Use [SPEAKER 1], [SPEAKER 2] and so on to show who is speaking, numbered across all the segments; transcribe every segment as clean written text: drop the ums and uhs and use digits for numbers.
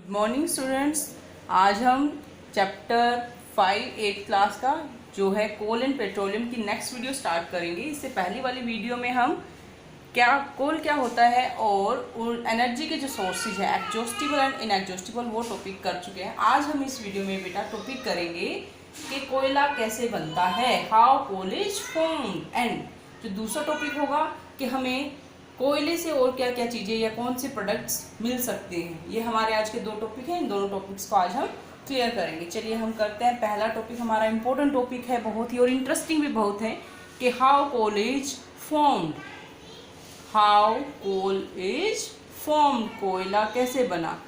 [SPEAKER 1] Good morning students. आज हम chapter 5 8 class का जो है कोल एंड पेट्रोलियम की नेक्स्ट वीडियो स्टार्ट करेंगे। इससे पहली वाली वीडियो में हम कोल क्या होता है और एनर्जी के जो सोर्सेज है एग्जॉस्टिबल एंड इनएग्जॉस्टिबल वो टॉपिक कर चुके हैं। आज हम इस वीडियो में बेटा टॉपिक करेंगे कि कोयला कैसे बनता है, how coal is formed, and जो दूसरा टॉपिक होगा कि हमें कोयले से और क्या क्या चीज़ें या कौन से प्रोडक्ट्स मिल सकते हैं। ये हमारे आज के दो टॉपिक हैं। इन दोनों टॉपिक्स को आज हम क्लियर करेंगे। चलिए हम करते हैं। पहला टॉपिक हमारा इंपॉर्टेंट टॉपिक है बहुत ही, और इंटरेस्टिंग भी बहुत है, कि how coal is formed. How coal is formed, कोयला कैसे बना।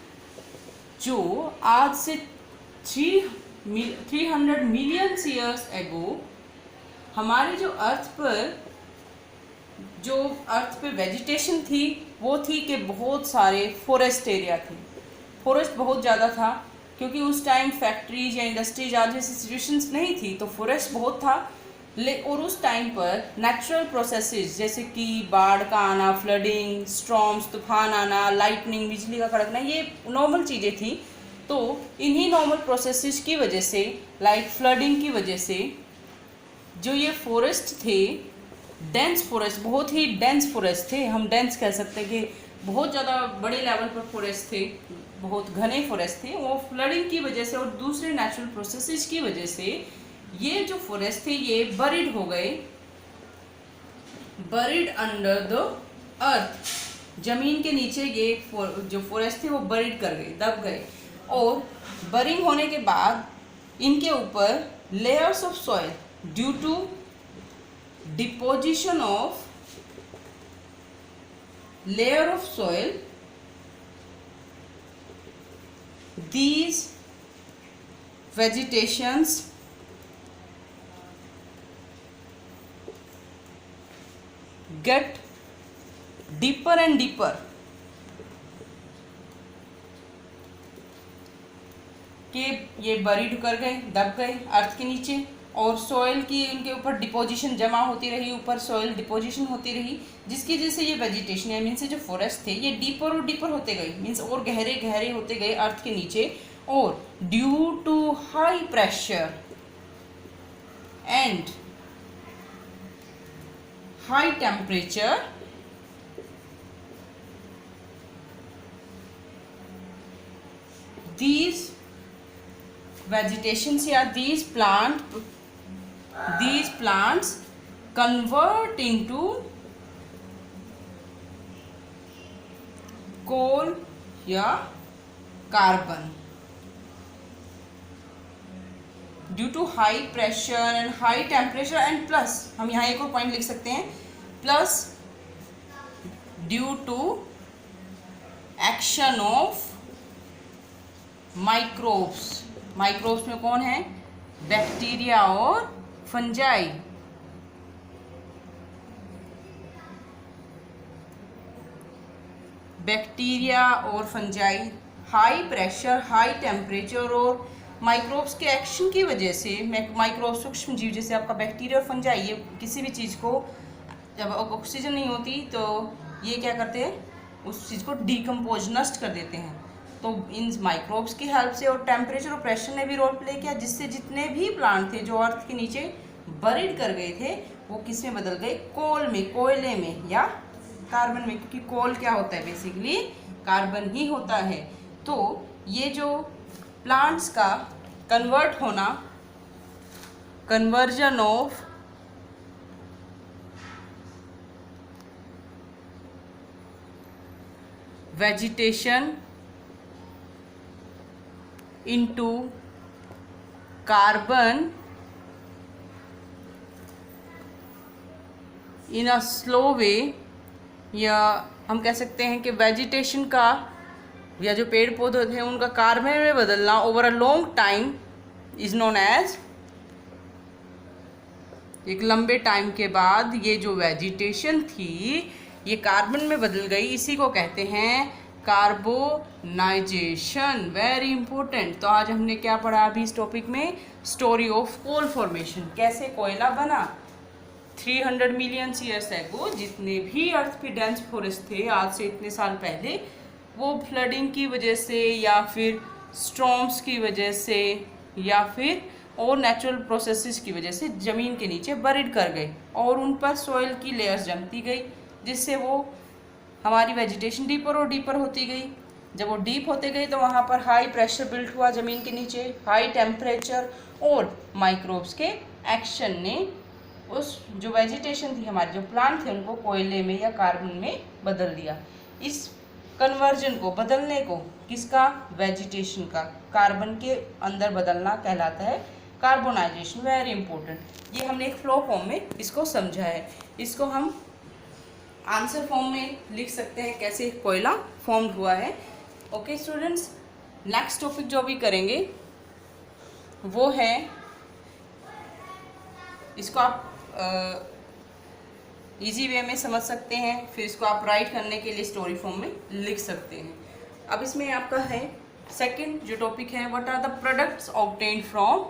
[SPEAKER 1] जो आज से 300 मिलियन ईयर्स एगो हमारे जो अर्थ पे वेजिटेशन थी वो थी कि बहुत सारे फॉरेस्ट एरिया थे। फॉरेस्ट बहुत ज़्यादा था क्योंकि उस टाइम फैक्ट्रीज या इंडस्ट्रीज आज जैसी सिचुएशंस नहीं थी, तो फॉरेस्ट बहुत था। और उस टाइम पर नेचुरल प्रोसेसेस जैसे कि बाढ़ का आना, फ्लडिंग, स्टॉर्म्स, तूफान आना, लाइटनिंग, बिजली का कड़कना, ये नॉर्मल चीज़ें थी। तो इन्हीं नॉर्मल प्रोसेसेस की वजह से, लाइक फ्लडिंग की वजह से, जो ये फॉरेस्ट थे, डेंस फॉरेस्ट, बहुत ही डेंस फॉरेस्ट थे, हम डेंस कह सकते हैं कि बहुत ज़्यादा बड़े लेवल पर फॉरेस्ट थे, बहुत घने फॉरेस्ट थे। वो फ्लडिंग की वजह से और दूसरे नेचुरल प्रोसेसेस की वजह से ये जो फॉरेस्ट थे ये बरीड हो गए, बरीड अंडर द अर्थ। जमीन के नीचे ये जो फॉरेस्ट थे वो बरीड कर गए, दब गए। और बरिंग होने के बाद इनके ऊपर layers of soil due to deposition of layer of soil, these vegetations get deeper and deeper, कि ये बरीड कर गए, दब गए अर्थ के नीचे, और सॉइल की इनके ऊपर डिपोजिशन जमा होती रही, ऊपर सॉइल डिपोजिशन होती रही, जिसकी वजह से ये वेजिटेशन है मीन्स जो फॉरेस्ट थे ये डीपर और डीपर होते गए, मीन्स और गहरे गहरे होते गए अर्थ के नीचे। और due to high pressure and high temperature these vegetations या these plants convert into coal या carbon. Due to high pressure and high temperature and plus, हम यहाँ एक और पॉइंट लिख सकते हैं, plus due to action of microbes. Microbes में कौन है? बैक्टीरिया और फंजाई। बैक्टीरिया और fungi high pressure, high temperature और माइक्रोब्स के एक्शन की वजह से, माइक्रोब सूक्ष्म जीव जैसे आपका बैक्टीरिया और फंजाई, ये किसी भी चीज़ को, जब ऑक्सीजन नहीं होती तो ये क्या करते हैं, उस चीज़ को डिकम्पोज, नष्ट कर देते हैं। तो इन माइक्रोब्स की हेल्प से और टेम्परेचर और प्रेशर ने भी रोल प्ले किया, जिससे जितने भी प्लांट थे जो अर्थ के नीचे बरीड कर गए थे वो किस में बदल गए? कोल में, कोयले में या कार्बन में, क्योंकि कोल क्या होता है? बेसिकली कार्बन ही होता है। तो ये जो प्लांट्स का कन्वर्ट होना, conversion of vegetation into carbon in a slow way, या हम कह सकते हैं कि वेजिटेशन का या जो पेड़ पौधे थे उनका कार्बन में बदलना over a long time is known as, एक लंबे टाइम के बाद ये जो वेजिटेशन थी ये कार्बन में बदल गई, इसी को कहते हैं कार्बोनाइजेशन। Very important. तो आज हमने क्या पढ़ा अभी इस टॉपिक में? स्टोरी ऑफ कोल फॉर्मेशन, कैसे कोयला बना। 300 मिलियन ईयर्स एगो जितने भी अर्थ पे डेंस फॉरेस्ट थे आज से इतने साल पहले, वो फ्लडिंग की वजह से या फिर स्टॉर्म्स की वजह से या फिर और नेचुरल प्रोसेसेस की वजह से ज़मीन के नीचे बरिड कर गए और उन पर सॉइल की लेयर्स जमती गई, जिससे वो हमारी वेजिटेशन डीपर और डीपर होती गई। जब वो डीप होते गए तो वहाँ पर हाई प्रेशर बिल्ट हुआ ज़मीन के नीचे, हाई टेम्परेचर और माइक्रोब्स के एक्शन ने उस जो वेजिटेशन थी, हमारे जो प्लांट थे, उनको कोयले में या कार्बन में बदल दिया। इस कन्वर्जन को, बदलने को, किसका, वेजिटेशन का, कार्बन के अंदर बदलना कहलाता है कार्बोनाइजेशन। Very important. ये हमने एक फ्लो फॉर्म में इसको समझा है। इसको हम आंसर फॉर्म में लिख सकते हैं कैसे कोयला फॉर्म हुआ है। ओके स्टूडेंट्स, नेक्स्ट टॉपिक जो भी करेंगे वो है, इसको आप इजी वे में समझ सकते हैं, फिर इसको आप राइट करने के लिए स्टोरी फॉर्म में लिख सकते हैं। अब इसमें आपका है सेकंड जो टॉपिक है, what are the products obtained from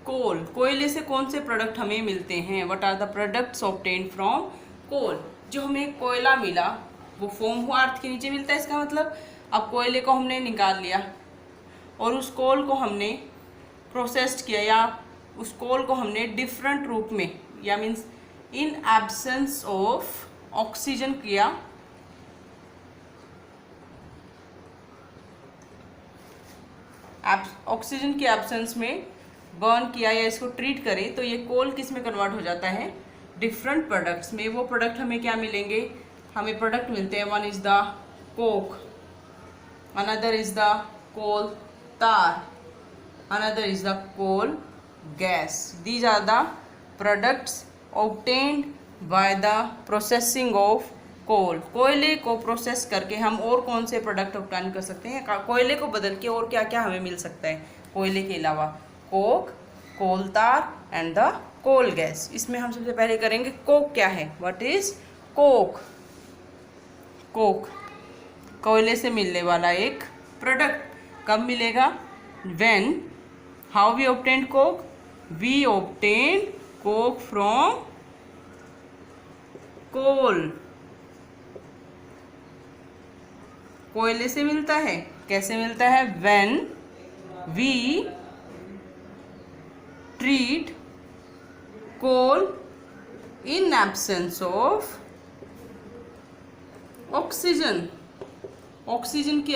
[SPEAKER 1] coal. कोयले से कौन से प्रोडक्ट हमें मिलते हैं? What are the products obtained from coal. जो हमें कोयला मिला वो फॉर्म हुआ अर्थ के नीचे मिलता है। इसका मतलब अब कोयले को हमने निकाल लिया और उस कोल को हमने प्रोसेस्ड किया या उस कोल को हमने डिफरेंट रूप में या means in absence of oxygen किया। ऑक्सीजन के एब्सेंस में बर्न किया या इसको ट्रीट करें तो ये कोल किस में कन्वर्ट हो जाता है? डिफरेंट प्रोडक्ट्स में। वो प्रोडक्ट हमें क्या मिलेंगे? हमें प्रोडक्ट मिलते हैं, one is the coke, another is the coal tar, another is the coal gas. These are the products obtained by the processing of coal. कोयले को प्रोसेस करके हम और कौन से प्रोडक्ट ऑब्टेन कर सकते हैं? कोयले को बदल के और क्या क्या हमें मिल सकता है कोयले के अलावा? कोक, कोल तार एंड द कोल गैस। इसमें हम सबसे पहले करेंगे कोक क्या है। What is Coke? कोक कोयले से मिलने वाला एक प्रोडक्ट। कब मिलेगा? When, how we obtain coke? We obtain coke from coal. कोयले से मिलता है। कैसे मिलता है? When we treat coal in absence of oxygen। Oxygen के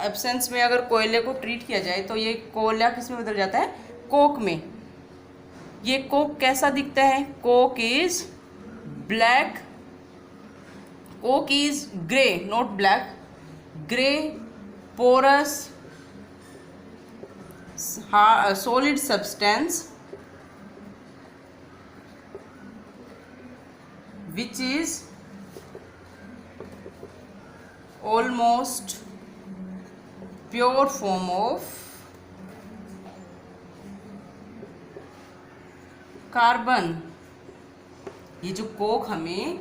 [SPEAKER 1] एब्सेंस में अगर कोयले को ट्रीट किया जाए तो ये कोयला किस में बदल जाता है? कोक में। ये कोक कैसा दिखता है? Coke is black, coke is grey, not black, grey, porous, solid substance which is almost pure form of carbon. ये जो कोक हमें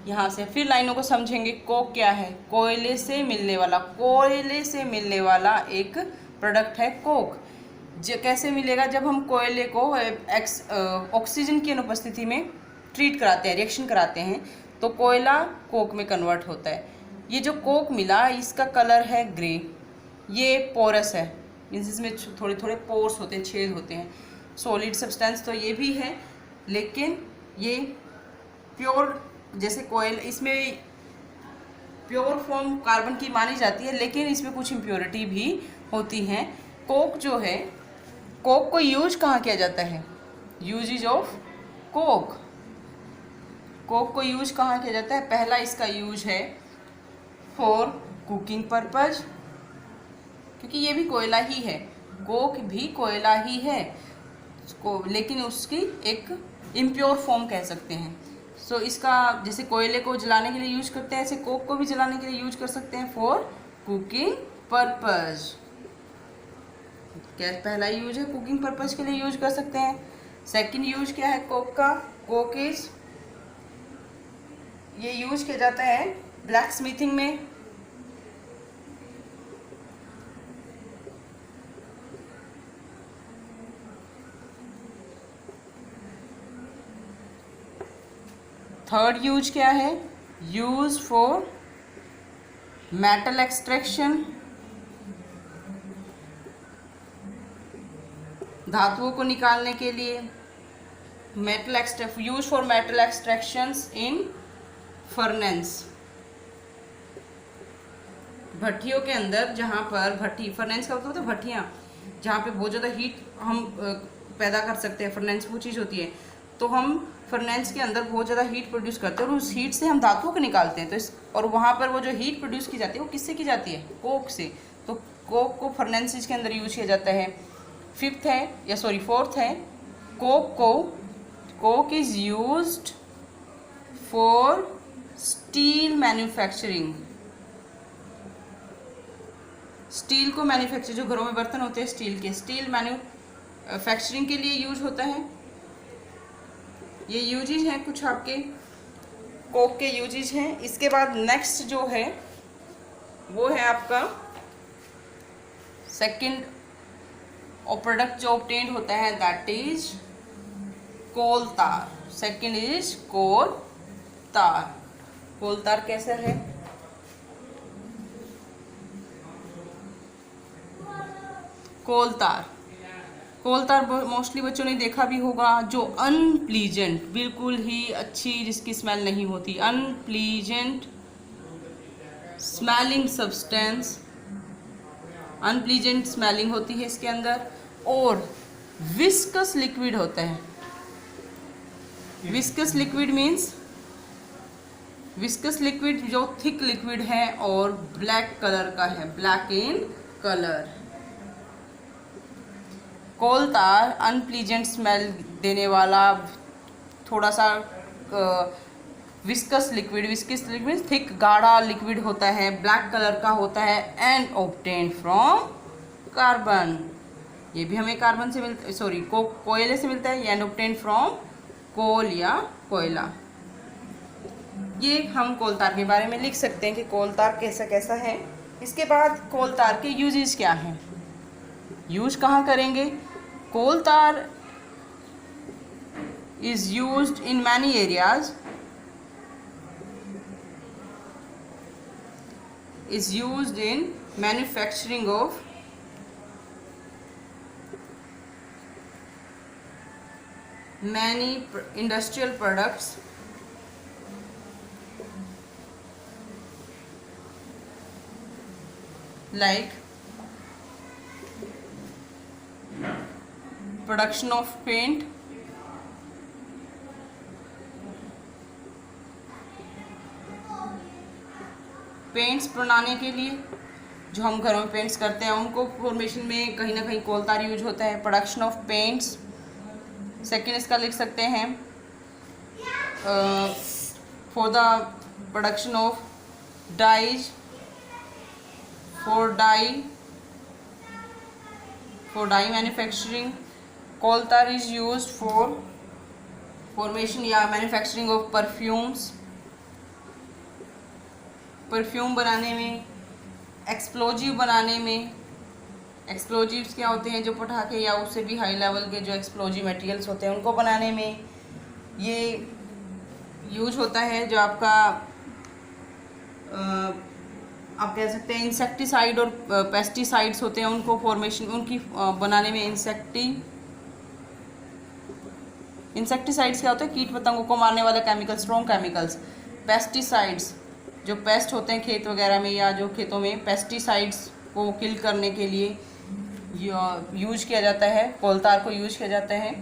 [SPEAKER 1] यहाँ से फिर लाइनों को समझेंगे। कोक क्या है? कोयले से मिलने वाला, कोयले से मिलने वाला एक प्रोडक्ट है कोक। कैसे मिलेगा? जब हम कोयले को ऑक्सीजन की अनुपस्थिति में ट्रीट कराते हैं, रिएक्शन कराते हैं, तो कोयला कोक में कन्वर्ट होता है। ये जो कोक मिला इसका कलर है ग्रे। ये पोरस है, मीन्स इसमें थोड़े थोड़े पोर्स होते हैं, छेद होते हैं। सॉलिड सब्सटेंस तो ये भी है, लेकिन ये प्योर, जैसे कोयल, इसमें प्योर फॉर्म कार्बन की मानी जाती है, लेकिन इसमें कुछ इम्प्योरिटी भी होती हैं। कोक जो है, कोक को यूज कहाँ किया जाता है? Uses of coke. कोक को यूज कहाँ किया जाता है? पहला इसका यूज है फॉर कुकिंग पर्पज, क्योंकि ये भी कोयला ही है, कोक भी कोयला ही है, लेकिन उसकी एक इम्प्योर फॉर्म कह सकते हैं। सो इसका जैसे कोयले को जलाने के लिए यूज करते हैं, ऐसे कोक को भी जलाने के लिए यूज कर सकते हैं फॉर कुकिंग पर्पज। क्या पहला यूज है? कुकिंग पर्पज के लिए यूज कर सकते हैं। सेकंड यूज क्या है कोक का? कोक इज, ये यूज किया जाता है ब्लैक स्मिथिंग में। थर्ड यूज क्या है? यूज फॉर मेटल एक्सट्रैक्शन, धातुओं को निकालने के लिए। Use for metal extractions in furnaces, भट्टियों के अंदर, जहाँ पर भट्टी, फर्नेंस का मतलब होता है भट्टियाँ, जहाँ पे बहुत ज़्यादा हीट हम पैदा कर सकते हैं। फर्नेंस वो चीज़ होती है, तो हम फर्नेंस के अंदर बहुत ज़्यादा हीट प्रोड्यूस करते हैं और उस हीट से हम धातुओं को निकालते हैं। तो इस, और वहाँ पर वो जो हीट प्रोड्यूस की जाती है वो किससे की जाती है? कोक से। तो कोक को फर्नेंसेस के अंदर यूज किया जाता है। फिफ्थ है, या सॉरी फोर्थ है, Coke is used for steel manufacturing. Steel को मैन्युफैक्चर, जो घरों में बर्तन होते हैं स्टील के, स्टील मैन्युफैक्चरिंग के लिए यूज होता है। ये यूजेज हैं कुछ आपके कोक के यूजेज हैं। इसके बाद नेक्स्ट जो है वो है आपका सेकंड और प्रोडक्ट जो ऑब्टेन्ड होता है, दैट इज कोल तार। Second is coal tar. Coal तार कैसा है? कोल तार मोस्टली बच्चों ने देखा भी होगा, जो अनप्लीजेंट, बिल्कुल ही अच्छी, जिसकी स्मेल नहीं होती, unpleasant smelling substance, unpleasant smelling होती है इसके अंदर, और विस्कस लिक्विड होता है। Viscous liquid means, viscous liquid जो थिक लिक्विड है और ब्लैक कलर का है, ब्लैक इन कलर। कोल तार अनप्लीजेंट स्मेल देने वाला थोड़ा सा विस्कस लिक्विड थिक गाढ़ा लिक्विड होता है, ब्लैक कलर का होता है, एंड ऑब्टेन्ड फ्रॉम कार्बन। ये भी हमें कार्बन से मिलता है, सॉरी कोयले से मिलता है, एंड ऑब्टेन्ड फ्रॉम कोल या कोयला। ये हम कोल तार के बारे में लिख सकते हैं कि कोल तार कैसा कैसा है। इसके बाद कोल तार के यूजेस क्या हैं, यूज कहाँ करेंगे? कोल tar is used in many areas, is used in manufacturing of many industrial products like production of paint, paints बनाने के लिए जो हम घरों में पेंट्स करते हैं उनको फॉर्मेशन में कहीं ना कहीं कोल तार यूज होता है। Production of paints. सेकेंड इसका लिख सकते हैं for the production of dyes, for dye manufacturing. Coal tar is used for formation या मैन्युफैक्चरिंग ऑफ परफ्यूम्स, परफ्यूम बनाने में, एक्सप्लोजिव बनाने में। एक्सप्लोजिव्स क्या होते हैं? जो पटाखे या उससे भी हाई लेवल के जो एक्सप्लोजिव मटेरियल्स होते हैं उनको बनाने में ये यूज होता है। जो आपका आप कह सकते हैं इंसेक्टिसाइड और पेस्टिसाइड्स होते हैं, उनको फॉर्मेशन उनकी बनाने में इंसेक्टिसाइड्स क्या होते हैं? कीट पतंगों को मारने वाले केमिकल्स, स्ट्रॉन्ग केमिकल्स। पेस्टिसाइड्स जो पेस्ट होते हैं खेत वगैरह में, या जो खेतों में पेस्टिसाइड्स को किल करने के लिए यूज किया जाता है, कोल तार को यूज किया जाता है।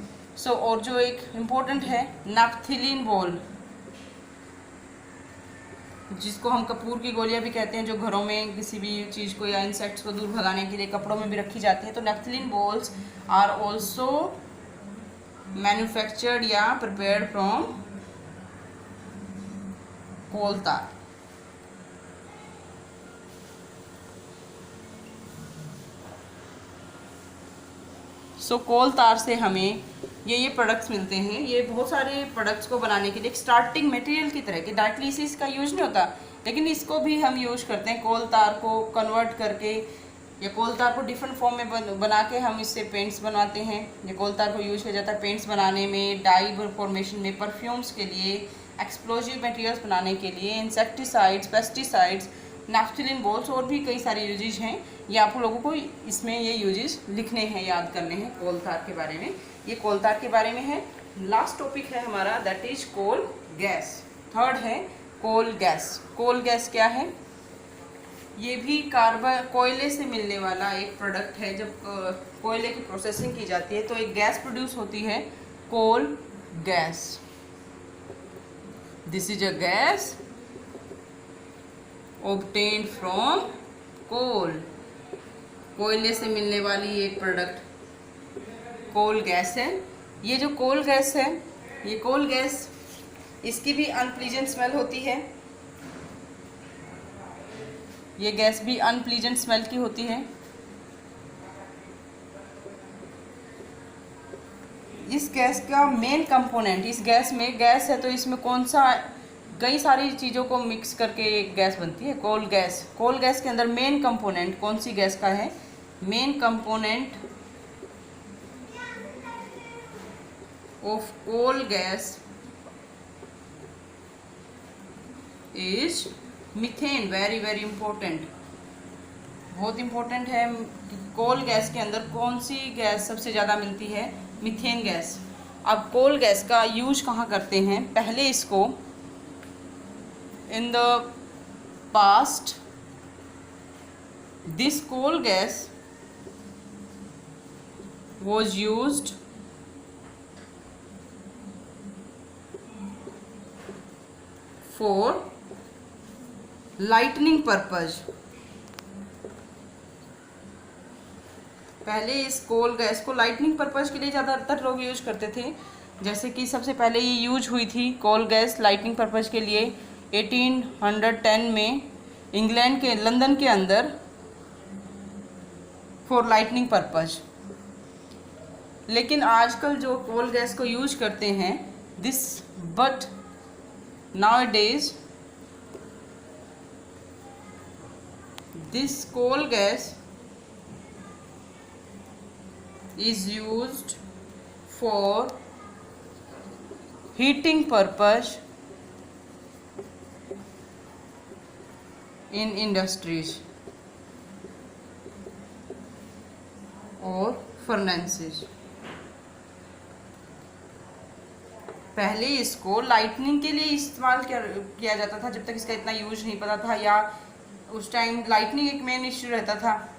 [SPEAKER 1] और जो एक इम्पोर्टेंट है नैप्थलीन बॉल, जिसको हम कपूर की गोलियां भी कहते हैं, जो घरों में किसी भी चीज़ को या इंसेक्ट्स को दूर भगाने के लिए कपड़ों में भी रखी जाती है। तो naphthalene balls are also manufactured या prepared from coal tar. Coal तार से हमें ये प्रोडक्ट्स मिलते हैं। ये बहुत सारे प्रोडक्ट्स को बनाने के लिए एक स्टार्टिंग मटेरियल की तरह, कि डायरेक्टली इसी इसका यूज नहीं होता, लेकिन इसको भी हम यूज करते हैं कोल तार को कन्वर्ट करके, या कोल तार को डिफरेंट फॉर्म में बना के हम इससे पेंट्स बनाते हैं। ये कोल तार को यूज किया जाता है पेंट्स बनाने में, डाई फॉर्मेशन में, परफ्यूम्स के लिए, एक्सप्लोजिव मटेरियल्स बनाने के लिए, इंसेक्टिसाइड्स, पेस्टिसाइड्स, नैफ्थलीन बॉल्स और भी कई सारे यूजेज हैं। ये आप लोगों को इसमें ये यूजेज लिखने हैं, याद करने हैं कोल तार के बारे में। ये कोल तार के बारे में है। लास्ट टॉपिक है हमारा that is coal gas. Third है कोल गैस। कोल गैस क्या है? ये भी कार्बन कोयले से मिलने वाला एक प्रोडक्ट है। जब कोयले की प्रोसेसिंग की जाती है तो एक गैस प्रोड्यूस होती है, coal gas. This is a gas obtained from coal. कोयले से मिलने वाली एक प्रोडक्ट कोल गैस है। ये जो कोल गैस है, ये कोल गैस, इसकी भी अनप्लीजेंट स्मेल होती है। ये गैस भी अनप्लीजेंट स्मेल की होती है। इस गैस का मेन कंपोनेंट, इस गैस में, गैस है तो इसमें कौन सा, कई सारी चीज़ों को मिक्स करके एक गैस बनती है, कोल गैस। कोल गैस के अंदर मेन कंपोनेंट कौन सी गैस का है? Main component of coal gas is methane. Very very important, बहुत इंपॉर्टेंट है। कोल गैस के अंदर कौन सी गैस सबसे ज़्यादा मिलती है? Methane gas. अब कोल गैस का यूज कहाँ करते हैं? पहले इसको in the past this coal gas was used for lightning purpose। पहले इस कोल गैस को लाइटनिंग पर्पज़ के लिए ज़्यादातर लोग यूज करते थे। जैसे कि सबसे पहले ये यूज हुई थी कोल गैस लाइटनिंग पर्पज़ के लिए 1810 में इंग्लैंड के लंदन के अंदर, फॉर लाइटनिंग पर्पज़। लेकिन आजकल जो कोल गैस को यूज करते हैं but nowadays this coal gas is used for heating purpose in industries और furnaces। पहले इसको लाइटनिंग के लिए इस्तेमाल किया जाता था, जब तक इसका इतना यूज नहीं पता था, या उस टाइम लाइटनिंग एक मेन इश्यू रहता था।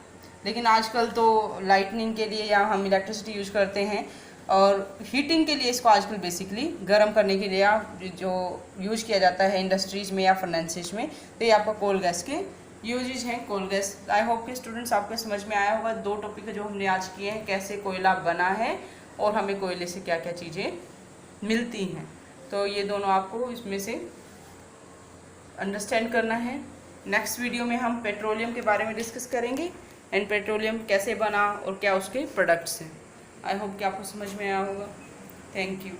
[SPEAKER 1] लेकिन आजकल तो लाइटनिंग के लिए या हम इलेक्ट्रिसिटी यूज करते हैं, और हीटिंग के लिए इसको आजकल बेसिकली गर्म करने के लिए या जो यूज किया जाता है इंडस्ट्रीज़ में या फर्नेसेस में। तो ये आपका कोल गैस के यूजेज हैं, कोल गैस। आई होप कि स्टूडेंट्स आपको समझ में आया होगा। 2 टॉपिक जो हमने आज किए हैं, कैसे कोयला बना है और हमें कोयले से क्या क्या चीज़ें मिलती हैं। तो ये दोनों आपको इसमें से अंडरस्टैंड करना है। नेक्स्ट वीडियो में हम पेट्रोलियम के बारे में डिस्कस करेंगे एंड पेट्रोलियम कैसे बना और क्या उसके प्रोडक्ट्स हैं। आई होप कि आपको समझ में आया होगा। Thank you.